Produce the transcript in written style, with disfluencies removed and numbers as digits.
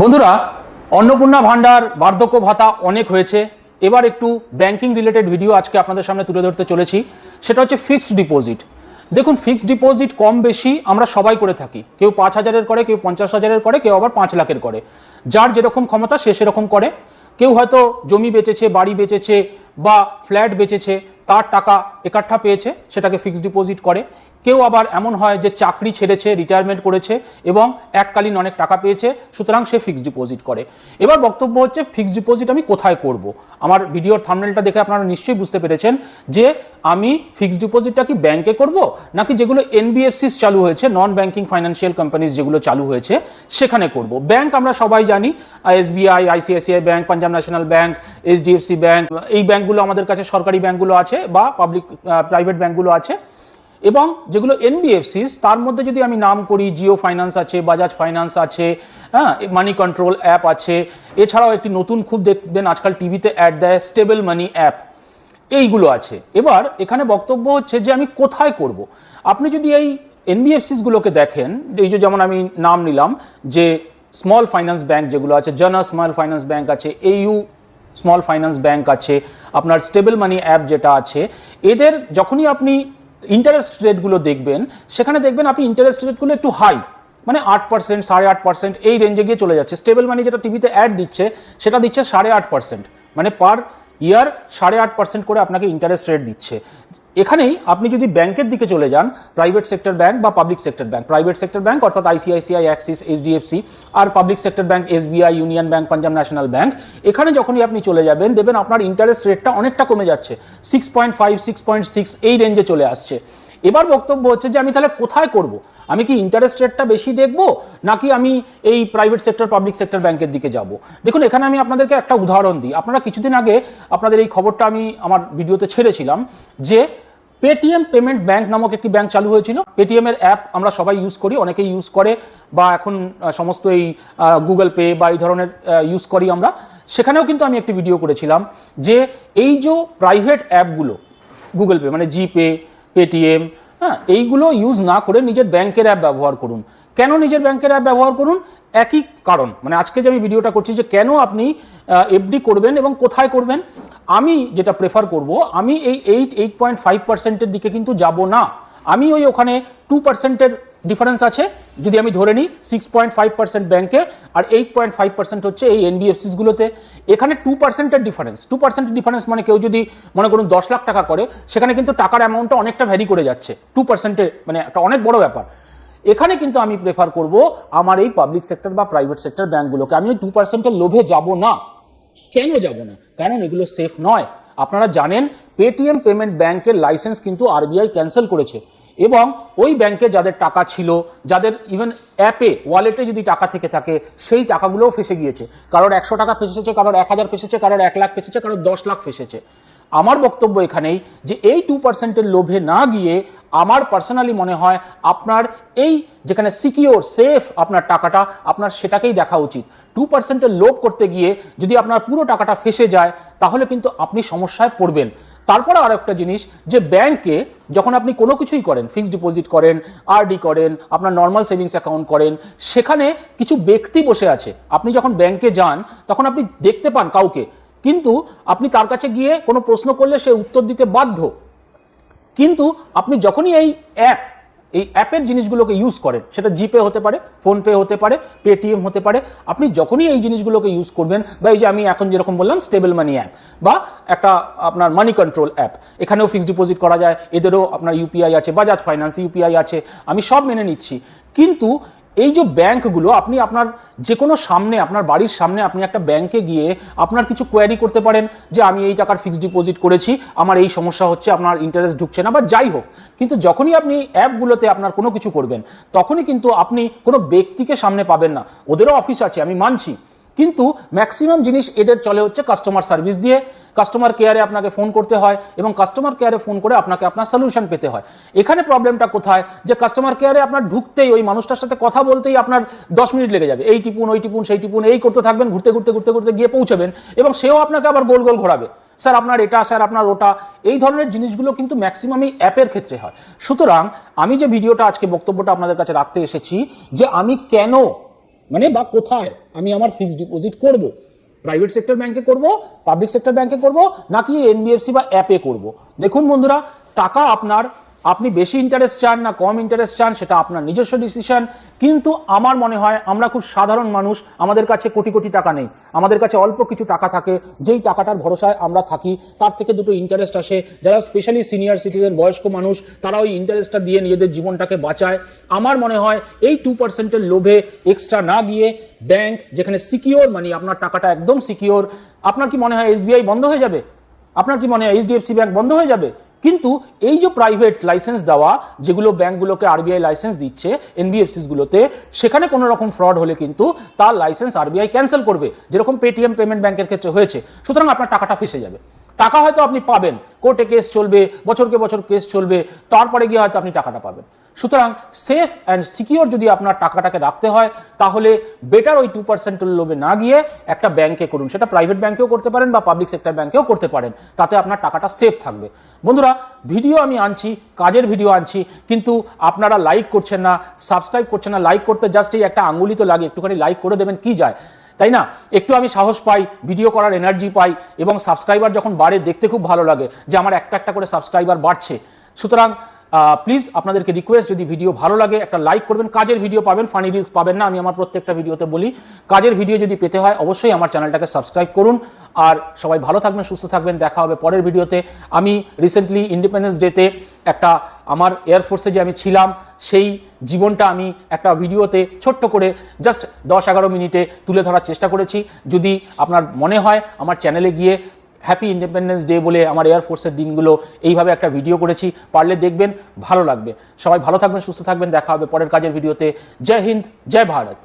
বন্ধুরা, অন্নপূর্ণা ভান্ডার বার্ধক্য ভাতা অনেক হয়েছে। এবার একটু ব্যাংকিং রিলেটেড ভিডিও আজকে আপনাদের সামনে তুলে ধরতে চলেছি। সেটা হচ্ছে ফিক্সড ডিপোজিট। দেখুন, ফিক্সড ডিপোজিট কম বেশি আমরা সবাই করে থাকি। কেউ 5,000-এর করে, কেউ 50,000-এর করে, কেউ আবার 5 লাখের করে। যার যেরকম ক্ষমতা সে সেরকম করে। কেউ হয়তো জমি বেচেছে, বাড়ি বেচেছে বা ফ্ল্যাট বেচেছে, তার টাকা একাঠা পেয়েছে, সেটাকে ফিক্সড ডিপোজিট করে। কেউ আবার এমন হয় যে চাকরি ছেড়েছে, রিটায়ারমেন্ট করেছে এবং এককালীন অনেক টাকা পেয়েছে, সুতরাং সে ফিক্সড ডিপোজিট করে। এবার বক্তব্য হচ্ছে ফিক্সড ডিপোজিট আমি কোথায় করব। আমার ভিডিওর থাম্বনেলটা দেখে আপনারা নিশ্চয়ই বুঝতে পেরেছেন যে আমি ফিক্সড ডিপোজিটটা কি ব্যাংকে করব নাকি যেগুলো এনবিএফসিস চালু হয়েছে, নন ব্যাংকিং ফাইন্যান্সিয়াল কোম্পানিজ যেগুলো চালু হয়েছে সেখানে করব। ব্যাংক আমরা সবাই জানি, SBI, ICICI bank, Punjab National bank, HDFC bank, এই ব্যাংকগুলো আমাদের কাছে সরকারি ব্যাংকগুলো আছে বা প্রাইভেট ব্যাংকগুলো আছে। এবং যেগুলো এনবিএফসিস তার মধ্যে যদি আমি নাম করি, জিও ফাইন্যান্স আছে, বাজাজ ফাইন্যান্স আছে, হ্যাঁ, মানি কন্ট্রোল অ্যাপ আছে। এছাড়াও একটি নতুন খুব দেখবেন আজকাল টিভিতে অ্যাড দেয়, স্টেবল মানি অ্যাপ, এইগুলো আছে। এবার এখানে বক্তব্য হচ্ছে যে আমি কোথায় করব। আপনি যদি এই এনবিএফসিসগুলোকে দেখেন, এই যে যেমন আমি নাম নিলাম যে স্মল ফাইন্যান্স ব্যাংক যেগুলো আছে, জনা স্মল ফাইন্যান্স ব্যাংক আছে, এইউ স্মল ফাইন্যান্স ব্যাংক আছে, আপনার স্টেবল মানি অ্যাপ যেটা আছে, এদের যখনই আপনি ইন্টারেস্ট রেটগুলো দেখবেন, সেখানে দেখবেন আপনি ইন্টারেস্ট রেটগুলো একটু হাই, মানে 8%, 8.5% এই রেঞ্জে গিয়ে চলে যাচ্ছে। স্টেবল মানি যেটা টিভিতে অ্যাড দিচ্ছে সেটা দিচ্ছে 8.5%, মানে পার ইয়ার 8.5% করে আপনাকে ইন্টারেস্ট রেট দিচ্ছে। এখানেই আপনি যদি ব্যাংকের দিকে চলে যান, প্রাইভেট সেক্টর ব্যাংক বা public sector bank, private sector bank অর্থাৎ আইসিআইসিআই, অ্যাক্সিস, এইচডিএফসি, আর public sector bank SBI, Union Bank, Punjab National Bank, এখানে যখনই আপনি চলে যাবেন দেখবেন আপনার ইন্টারেস্ট রেটটা অনেকটা কমে যাচ্ছে, 6.5, 6.6 এই রেঞ্জে চলে আসছে। এবার বক্তব্য হচ্ছে যে আমি তাহলে কোথায় করব। আমি কি ইন্টারেস্ট রেটটা বেশি দেখব নাকি আমি এই প্রাইভেট সেক্টর, পাবলিক সেক্টর ব্যাংকের দিকে যাব। দেখুন, এখানে আমি আপনাদেরকে একটা উদাহরণ দিই। আপনারা কিছুদিন আগে আপনাদের এই খবরটা আমি আমার ভিডিওতে ছেড়েছিলাম যে পেটিএম পেমেন্ট ব্যাংক নামক একটি ব্যাংক চালু হয়েছিল। পেটিএম এর অ্যাপ আমরা সবাই ইউজ করি, অনেকেই ইউজ করে, বা এখন সমস্ত এই গুগল পে বা এই ধরনের ইউজ করি আমরা। সেখানেও কিন্তু আমি একটি ভিডিও করেছিলাম যে এই যে প্রাইভেট অ্যাপগুলো, গুগল পে মানে জিপে, পেটিএম, হ্যাঁ, এইগুলো ইউজ না করে নিজের ব্যাংকের অ্যাপ ব্যবহার করুন। কেন নিজের ব্যাংকের অ্যাপ ব্যবহার করুন? একই কারণ, মানে আজকে যে আমি ভিডিওটা করছি যে কেন আপনি এফডি করবেন এবং কোথায় করবেন। আমি যেটা প্রেফার করব, আমি এই 8.5%-এর দিকে কিন্তু যাব না। আমি ওখানে 2%-এর ডিফারেন্স আছে, যদি আমি ধরে নিই 6.5% ব্যাংকে আর 8.5% হচ্ছে এই এনবিএফসিসগুলোতে। এখানে 2%-এর ডিফারেন্স, 2%-এর ডিফারেন্স মানে কেউ যদি মনে করুন 10 লাখ টাকা করে, সেখানে কিন্তু টাকার অ্যামাউন্টটা অনেকটা ভ্যারি করে যাচ্ছে। 2%-এর মানে একটা অনেক বড় ব্যাপার। এখানে কিন্তু আমি প্রেফার করব আমার এই পাবলিক সেক্টর বা প্রাইভেট সেক্টর ব্যাংকগুলোকে। আমি ওই 2%-এর লোভে যাব না। কেন যাব না? কারণ এগুলো সেফ নয়। আপনারা জানেন পেটিএম পেমেন্ট ব্যাংকের লাইসেন্স কিন্তু আরবিআই ক্যান্সেল করেছে এবং ওই ব্যাংকে যাদের টাকা ছিল, যাদের ইভেন অ্যাপে ওয়ালেটে যদি টাকা থেকে থাকে, সেই টাকাগুলোও ফেসে গিয়েছে। কারোর 100 টাকা ফেসেছে, কারোর 1000 ফেসেছে, কারোর 1 লাখ ফেসেছে, কারোর 10 লাখ ফেসেছে। আমার বক্তব্য এখানেই যে এই 2%-এর লোভে না গিয়ে আমার পার্সোনালি মনে হয় আপনার এই যেখানে সিকিওর, সেফ আপনার টাকাটা, আপনার সেটাকেই দেখা উচিত। 2%-এর লোভ করতে গিয়ে যদি আপনার পুরো টাকাটা ফেসে যায় তাহলে কিন্তু আপনি সমস্যায় পড়বেন। তারপরে আর একটা জিনিস, যে ব্যাংকে যখন আপনি কোনো কিছুই করেন, ফিক্সড ডিপোজিট করেন, আরডি করেন, আপনার নর্মাল সেভিংস অ্যাকাউন্ট করেন, সেখানে কিছু ব্যক্তি বসে আছে। আপনি যখন ব্যাংকে যান তখন আপনি দেখতে পান কাউকে, কিন্তু আপনি তার কাছে গিয়ে কোনো প্রশ্ন করলে সে উত্তর দিতে বাধ্য। কিন্তু আপনি যখনই এই অ্যাপের জিনিসগুলোকে ইউজ করেন, সেটা জিপে হতে পারে, ফোনপে হতে পারে, পেটিএম হতে পারে, আপনি যখনই এই জিনিসগুলোকে ইউজ করবেন, বা এই যে আমি এখন যেরকম বললাম স্টেবল মানি অ্যাপ বা একটা আপনার মানি কন্ট্রোল অ্যাপ, এখানেও ফিক্সড ডিপোজিট করা যায়, এদেরও আপনার ইউপিআই আছে, বাজাজ ফাইন্যান্স ইউপিআই আছে, আমি সব মেনে নিচ্ছি। কিন্তু এই যে ব্যাংকগুলো, আপনি আপনার যে কোনো সামনে, আপনার বাড়ির সামনে আপনি একটা ব্যাংকে গিয়ে আপনার কিছু কোয়ারি করতে পারেন যে আমি এই টাকার ফিক্সড ডিপোজিট করেছি, আমার এই সমস্যা হচ্ছে, আপনার ইন্টারেস্ট ঢুকছে না বা যাই হোক। কিন্তু যখনই আপনি অ্যাপগুলোতে আপনার কোনো কিছু করবেন, তখনই কিন্তু আপনি কোনো ব্যক্তিকে সামনে পাবেন না। ওদেরও অফিস আছে, আমি মানছি, কিন্তু ম্যাক্সিমাম জিনিস এদের চলে হচ্ছে কাস্টমার সার্ভিস দিয়ে। কাস্টমার কেয়ারে আপনাকে ফোন করতে হয় এবং কাস্টমার কেয়ারে ফোন করে আপনাকে আপনার সলিউশন পেতে হয়। এখানে প্রবলেমটা কোথায়, যে কাস্টমার কেয়ারে আপনার ঢুকতেই, ওই মানুষটার সাথে কথা বলতেই আপনার 10 মিনিট লেগে যাবে। এই টিপুন, ওই টিপুন, সেই টিপুন, এই করতে থাকবেন, ঘুরতে ঘুরতে ঘুরতে ঘুরতে গিয়ে পৌঁছাবেন এবং সেও আপনাকে আবার গোল গোল ঘোরাবে, স্যার আপনার এটা, স্যার আপনার ওটা। এই ধরনের জিনিসগুলো কিন্তু ম্যাক্সিমাম এই অ্যাপের ক্ষেত্রে হয়। সুতরাং আমি যে ভিডিওটা আজকে বক্তব্যটা আপনাদের কাছে রাখতে এসেছি, যে আমি কেন মানে বা কোথায় আমি আমার ফিক্সড ডিপোজিট করব, প্রাইভেট সেক্টর ব্যাংকে করব, পাবলিক সেক্টর ব্যাংকে করব, নাকি এনবিএফসি বা অ্যাপে করব। দেখুন বন্ধুরা, টাকা আপনার, আপনি বেশি ইন্টারেস্ট চান না কম ইন্টারেস্ট চান সেটা আপনার নিজস্ব ডিসিশন, কিন্তু আমার মনে হয় আমরা খুব সাধারণ মানুষ, আমাদের কাছে কোটি কোটি টাকা নেই, আমাদের কাছে অল্প কিছু টাকা থাকে, যেই টাকাটার ভরসায় আমরা থাকি, তার থেকে দুটো ইন্টারেস্ট আসে। যারা স্পেশালি সিনিয়র সিটিজেন, বয়স্ক মানুষ, তারা ওই ইন্টারেস্টটা দিয়ে নিজেদের জীবনটাকে বাঁচায়। আমার মনে হয় এই 2%-এর লোভে এক্সট্রা না গিয়ে ব্যাংক যেখানে সিকিওর মানি, আপনার টাকাটা একদম সিকিওর। আপনার কি মনে হয় এসবিআই বন্ধ হয়ে যাবে? আপনার কি মনে হয় এইচডিএফসি ব্যাংক বন্ধ হয়ে যাবে? কিন্তু এই যে প্রাইভেট লাইসেন্স দেওয়া, যেগুলো ব্যাংকগুলোকে আরবিআই লাইসেন্স দিচ্ছে এনবিএফসিস গুলোতে, সেখানে কোনো রকম ফ্রড হলে কিন্তু তার লাইসেন্স আরবিআই ক্যান্সেল করবে, যেরকম পেটিএম পেমেন্ট ব্যাংকের ক্ষেত্রে হয়েছে। সুতরাং আপনার টাকাটা ফেসে যাবে। টাকা হয়তো আপনি পাবেন, কোর্টে কেস চলবে, বছরকে বছর কেস চলবে, তারপরে গিয়ে হয়তো আপনি টাকাটা পাবেন। সুতরাং সেফ অ্যান্ড সিকিওর যদি আপনার টাকাটাকে রাখতে হয়, তাহলে বেটার ওই 2%-এর লোভে না গিয়ে একটা ব্যাংকে করুন। সেটা প্রাইভেট ব্যাংকেও করতে পারেন বা পাবলিক সেক্টর ব্যাংকেও করতে পারেন, তাতে আপনার টাকাটা সেফ থাকবে। বন্ধুরা, ভিডিও আমি আনছি, কাজের ভিডিও আনছি, কিন্তু আপনারা লাইক করছেন না, সাবস্ক্রাইব করছেন না। লাইক করতে জাস্ট এই একটা আঙুলি তো লাগে, একটুখানি লাইক করে দেবেন, কি যায়, তাই না? একটু আমি সাহস পাই, ভিডিও করার এনার্জি পাই, এবং সাবস্ক্রাইবার যখন বাড়ে দেখতে খুব ভালো লাগে যে আমার একটা একটা করে সাবস্ক্রাইবার বাড়ছে। সুতরাং প্লিজ আপনাদেরকে রিকোয়েস্ট, যদি ভিডিও ভালো লাগে একটা লাইক করবেন। কাজের ভিডিও পাবেন, ফানি রিলস পাবেন না, আমি আমার প্রত্যেকটা ভিডিওতে বলি। কাজের ভিডিও যদি পেতে হয় অবশ্যই আমার চ্যানেলটাকে সাবস্ক্রাইব করুন। আর সবাই ভালো থাকবেন, সুস্থ থাকবেন, দেখা হবে পরের ভিডিওতে। আমি রিসেন্টলি ইন্ডিপেন্ডেন্স ডেতে একটা আমার এয়ারফোর্সে যে আমি ছিলাম সেই জীবনটা আমি একটা ভিডিওতে ছোট্ট করে জাস্ট 10-11 মিনিটে তুলে ধরার চেষ্টা করেছি। যদি আপনার মনে হয় আমার চ্যানেলে গিয়ে হ্যাপি ইন্ডিপেন্ডেন্স ডে বলে আমার এয়ারফোর্সের দিনগুলো এইভাবে একটা ভিডিও করেছি, পারলে দেখবেন, ভালো লাগবে। সবাই ভালো থাকবেন, সুস্থ থাকবেন, দেখা হবে পরের কাজের ভিডিওতে। জয় হিন্দ, জয় ভারত।